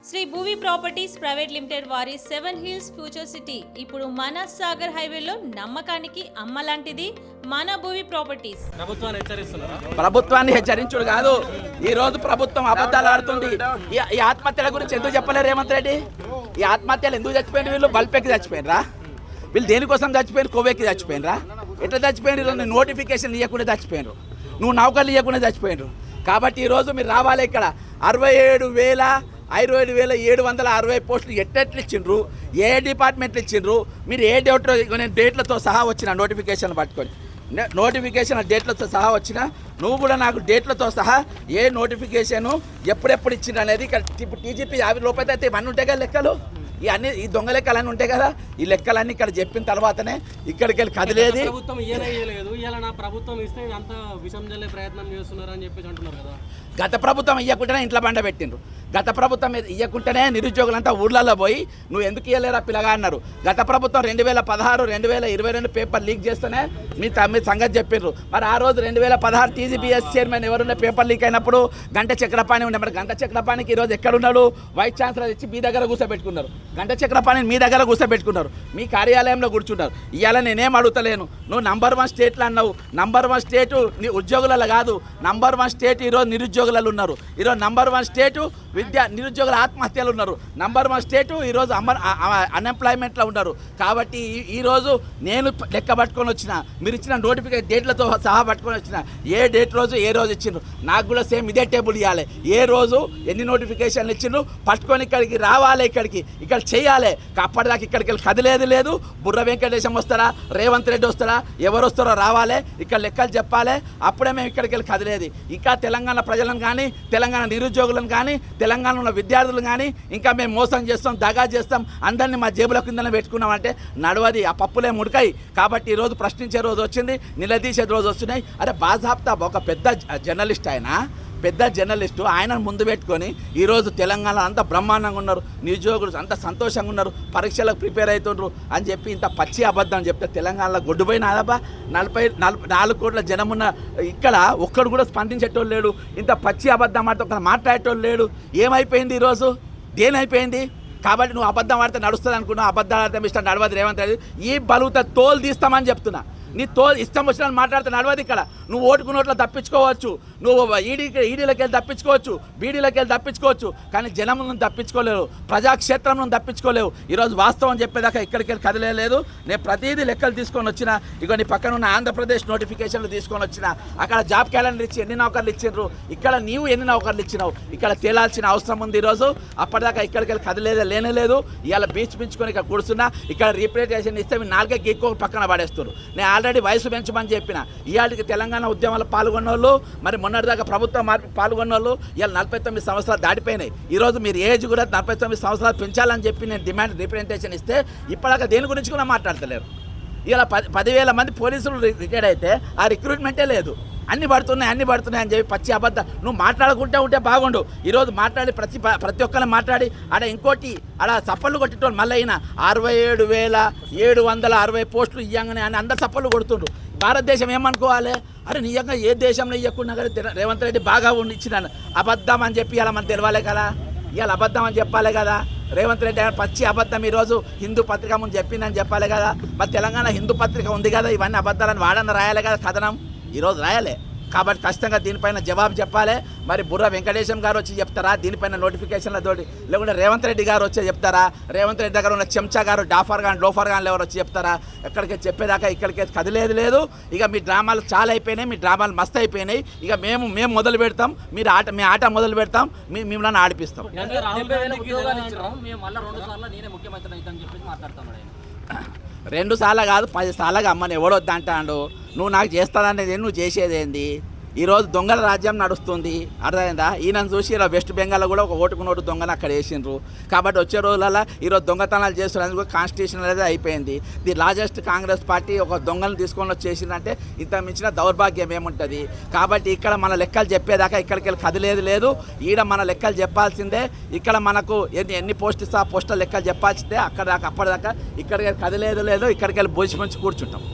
Shri Bhuvi properties private limited వారి 7 hills future city ఇప్పుడు మన సాగర్ హైవేలో నమ్మకానికి అమ్మలాంటిది మన భూవి ప్రాపర్టీస్. ప్రభుత్వాన్ని హెచ్చరించుడు కాదు, ఈ రోజు ప్రభుత్వం అబద్ధాలు ఆడుతుంది. ఈ ఆత్మహత్యల గురించి ఎందుకు చెప్పలేరు రేవంత్ రెడ్డి? ఈ ఆత్మహత్యలు ఎందుకు చచ్చిపోయిన? వీళ్ళు బల్పెక్కి చచ్చిపోయినరా? వీళ్ళు దేనికోసం చచ్చిపోయిన? కొవ్వెక్కి చచ్చిపోయినరా? ఎట్లా చచ్చిపోయినారు? నోటిఫికేషన్ ఇవ్వకుండా చచ్చిపోయినారు, నువ్వు నౌకర్లు ఇవ్వకుండా చచ్చిపోయినారు. కాబట్టి ఈరోజు మీరు రావాలి. ఇక్కడ 67,760 పోస్టులు ఎట్టెట్లు ఇచ్చిండ్రు, ఏ డిపార్ట్మెంట్లు ఇచ్చిండ్రు, మీరు ఏ డేట్లతో సహా వచ్చిన నోటిఫికేషన్ పట్టుకొని, నోటిఫికేషన్ డేట్లతో సహా వచ్చిన నువ్వు కూడా నాకు డేట్లతో సహా ఏ నోటిఫికేషను ఎప్పుడెప్పుడు ఇచ్చిండ్రు అనేది ఇక్కడ ఇప్పుడు టీజీపీ 50 రూపాయలు అయితే ఇవన్నీ ఉంటాయి కదా లెక్కలు, ఈ దొంగ లెక్కలన్నీ ఉంటాయి కదా. ఈ లెక్కలన్నీ ఇక్కడ చెప్పిన తర్వాతనే ఇక్కడికి వెళ్ళి కదిలేది. గత ప్రభుత్వం ఇవ్వకుండానే ఇంట్లో బండ పెట్టిండ్రు. గత ప్రభుత్వం ఇవ్వకుండానే నిరుద్యోగులంతా ఊర్లలో పోయి నువ్వు ఎందుకు ఇవ్వలేరా పిల్లగా అన్నారు. గత ప్రభుత్వం 2016, 2022 పేపర్ లీక్ చేస్తేనే మీ సంగతి చెప్పిండ్రు. మరి ఆ రోజు 2016 టీజీపీఎస్ చైర్మన్ ఎవరున్న పేపర్ లీక్ అయినప్పుడు గంట చక్రపాణి ఉండే. మరి గంట చక్రపాణికి ఈరోజు ఎక్కడున్నాడు? వైస్ ఛాన్సలర్ ఇచ్చి మీ దగ్గర కూర్చోబెట్టుకున్నారు. గంట చక్రపాణిని మీ దగ్గర కూర్చోబెట్టుకున్నారు, మీ కార్యాలయంలో కూర్చున్నారు. ఇవాళ నేనేం అడుగుతలేను, నువ్వు నంబర్ 1 స్టేట్లో అన్నావు. నంబర్ 1 స్టేటు ఉద్యోగులలో కాదు, నంబర్ 1 స్టేట్ ఈరోజు నిరుద్యోగులలో ఉన్నారు. ఈరోజు నంబర్ 1 స్టేటు నిరుద్యోగుల ఆత్మహత్యలు ఉన్నారు. నంబర్ 1 స్టేటు ఈరోజు అన్ఎంప్లాయ్మెంట్లో ఉన్నారు. కాబట్టి ఈరోజు నేను లెక్క పట్టుకొని వచ్చిన, మీరు ఇచ్చిన నోటిఫికేషన్ డేట్లతో సహా పట్టుకొని వచ్చిన, ఏ డేట్ రోజు ఏ రోజు ఇచ్చిండ్రు నాకు కూడా సేమ్ ఇదే టేబుల్ ఇవ్వాలి. ఏ రోజు ఎన్ని నోటిఫికేషన్లు ఇచ్చిండ్రు పట్టుకొని ఇక్కడికి రావాలి, ఇక్కడ చేయాలి. అప్పటిదాకా ఇక్కడికి వెళ్ళి కదిలేదు లేదు. బుర్ర వెంకటేశం వస్తారా, రేవంత్ రెడ్డి వస్తారా, ఎవరు వస్తారో రావాలి, ఇక్కడ లెక్కలు చెప్పాలి. అప్పుడే మేము ఇక్కడికి వెళ్ళి కదిలేదు. ఇంకా తెలంగాణ ప్రజలను కానీ, తెలంగాణ నిరుద్యోగులను కానీ, తెలంగాణలో ఉన్న విద్యార్థులను కానీ ఇంకా మేము మోసం చేస్తాం, దగా చేస్తాం, అందరినీ మా జేబుల కిందనే పెట్టుకున్నామంటే నడవది. ఆ పప్పులే ముడికాయి. కాబట్టి ఈరోజు ప్రశ్నించే రోజు వచ్చింది, నిలదీసే రోజు వస్తున్నాయి. అరే బాజాబ్తా ఒక పెద్ద జర్నలిస్ట్, పెద్ద జర్నలిస్టు, ఆయనను ముందు పెట్టుకొని ఈరోజు తెలంగాణ అంతా బ్రహ్మాండంగా ఉన్నారు, నిరుద్యోగులు అంత సంతోషంగా ఉన్నారు, పరీక్షలకు ప్రిపేర్ అవుతుండ్రు అని చెప్పి ఇంత పచ్చి అబద్ధం చెప్తే తెలంగాణలో గొడ్డుపోయిన ఆదబ్బా 44 కోట్ల జనం ఉన్న ఇక్కడ ఒక్కడు కూడా స్పందించేటోళ్ళు లేడు. ఇంత పచ్చి అబద్ధం ఆడితే ఒక మాట్లాడేటోళ్ళు లేడు. ఏమైపోయింది ఈరోజు? దేనైపోయింది? కాబట్టి నువ్వు అబద్ధం ఆడితే నడుస్తుంది అనుకున్నావు. అబద్ధాలు ఆడితే మిస్టర్ నడవది రేవంత్ రెడ్డి. ఈ బలుగుతా తోలు తీస్తామని చెప్తున్నా. నీ ఇష్టం వచ్చిన మాట్లాడితే నడవదు. ఇక్కడ నువ్వు ఓటుకు నోట్లో తప్పించుకోవచ్చు, నువ్వు ఈడీలకి వెళ్ళి తప్పించుకోవచ్చు, బీడీలకి వెళ్ళి తప్పించుకోవచ్చు, కానీ జనం నుండి తప్పించుకోలేవు, ప్రజాక్షేత్రం నుండి తప్పించుకోలేవు. ఈరోజు వాస్తవం చెప్పేదాకా ఇక్కడికి వెళ్ళి కదలేదు. నేను ప్రతిదీ లెక్కలు తీసుకొని వచ్చిన. ఇక నీ పక్కన ఉన్న ఆంధ్రప్రదేశ్ నోటిఫికేషన్లు తీసుకొని వచ్చిన. అక్కడ జాబ్ క్యాలెండర్ ఇచ్చి ఎన్ని నౌకర్లు ఇచ్చిండ్రు, ఇక్కడ నీవు ఎన్ని నౌకర్లు ఇచ్చినావు, ఇక్కడ తేలాల్సిన అవసరం ఉంది. ఈరోజు అప్పటిదాకా ఇక్కడికి వెళ్ళి కదలేదే లేనేలేదు. ఇవాళ బీచ్ పెంచుకొని ఇక్కడ కూర్చున్నా. ఇక్కడ రీప్రజెంటేషన్ ఇస్తే మీరు 4 గీక్కో పక్కన పడేస్తారు. నేను ఆల్రెడీ వయసు పెంచమని చెప్పిన. ఇవాళకి తెలంగాణ ఉద్యమాల్లో పాల్గొన్న వాళ్ళు, మరి మొన్నటిదాకా ప్రభుత్వం పాల్గొన్న వాళ్ళు ఇవాళ 49 సంవత్సరాలు దాటిపోయినాయి. ఈరోజు మీరు ఏజ్ కూడా 49 సంవత్సరాలు పెంచాలని చెప్పి నేను డిమాండ్ రిప్రజెంటేషన్ ఇస్తే ఇప్పటిదాకా దేని గురించి కూడా మాట్లాడతలేరు. ఇవాళ 10,000 మంది పోలీసులు రిటైర్డ్ అయితే ఆ రిక్రూట్మెంటే లేదు. అన్నీ పడుతున్నాయి అని చెప్పి పచ్చి అబద్ధం నువ్వు మాట్లాడుకుంటూ ఉంటే బాగుండు. ఈరోజు మాట్లాడి ప్రతి ఒక్కరిని మాట్లాడి ఆడ ఇంకోటి ఆడ చప్పళ్ళు కొట్టేటోళ్ళు మళ్ళీ అయినా 67,760 పోస్టులు ఇవ్వగానే అని అందరు చప్పళ్ళు కొడుతుండ్రు. భారతదేశం ఏమనుకోవాలి? అరే నిజంగా ఏ దేశంలో ఇవ్వకున్నా కానీ రేవంత్ రెడ్డి బాగా ఇచ్చినాను. అబద్ధం అని చెప్పి ఇలా మనకు తెలవాలి కదా, ఇవాళ అబద్ధం అని చెప్పాలి కదా. రేవంత్ రెడ్డి పచ్చి అబద్ధం ఈరోజు హిందూ పత్రిక ముందు చెప్పిందని చెప్పాలి కదా. మరి తెలంగాణ హిందూ పత్రిక ఉంది కదా, ఇవన్నీ అబద్ధాలను వాడని రాయాలి కదా, కథనం ఈరోజు రాయాలి. కాబట్టి ఖచ్చితంగా దీనిపైన జవాబు చెప్పాలి. మరి బుర్ర వెంకటేశం గారు వచ్చి చెప్తారా దీనిపైన నోటిఫికేషన్లతోటి, లేకుంటే రేవంత్ రెడ్డి గారు వచ్చి చెప్తారా, రేవంత్ రెడ్డి దగ్గర ఉన్న చెంచా గారు లోఫర్ గాను ఎవరు వచ్చి చెప్తారా? ఎక్కడికి చెప్పేదాకా ఇక్కడికి కదిలేదు లేదు. ఇక మీ డ్రామాలు చాలా అయిపోయినాయి, మీ డ్రామాలు మస్తు అయిపోయినాయి. ఇక మేము మొదలు పెడతాం, మీ ఆట మొదలు పెడతాం, మిమ్మల్ని ఆడిపిస్తాం. 2 సార్లు కాదు 10 సార్లుగా అమ్మని ఎవడొద్దంటాడు. నువ్వు నాకు చేస్తాననేది నువ్వు చేసేదేంది? ఈరోజు దొంగల రాజ్యం నడుస్తుంది, అర్థమైందా? ఈయనను చూసి ఇలా వెస్ట్ బెంగాల్లో కూడా ఒక ఓటుకు నోటు దొంగను అక్కడ వేసిండ్రు. కాబట్టి వచ్చే రోజులలో ఈరోజు దొంగతనాలు చేస్తున్నందుకు కాన్స్టిట్యూషన్ అనేది అయిపోయింది. ది లార్జెస్ట్ కాంగ్రెస్ పార్టీ ఒక దొంగలను తీసుకొని వచ్చేసిందంటే ఇంత మించిన దౌర్భాగ్యం ఏముంటుంది? కాబట్టి ఇక్కడ మన లెక్కలు చెప్పేదాకా ఇక్కడికి వెళ్ళి కదిలేదు లేదు. ఈడ మన లెక్కలు చెప్పాల్సిందే. ఇక్కడ మనకు ఎన్ని పోస్ట్ ఇస్తా పోస్టుల లెక్కలు చెప్పాల్సిందే. అప్పటిదాకా ఇక్కడికి వెళ్ళి కదిలేదు లేదు. ఇక్కడికి వెళ్ళి బోసి మంచి కూర్చుంటాం.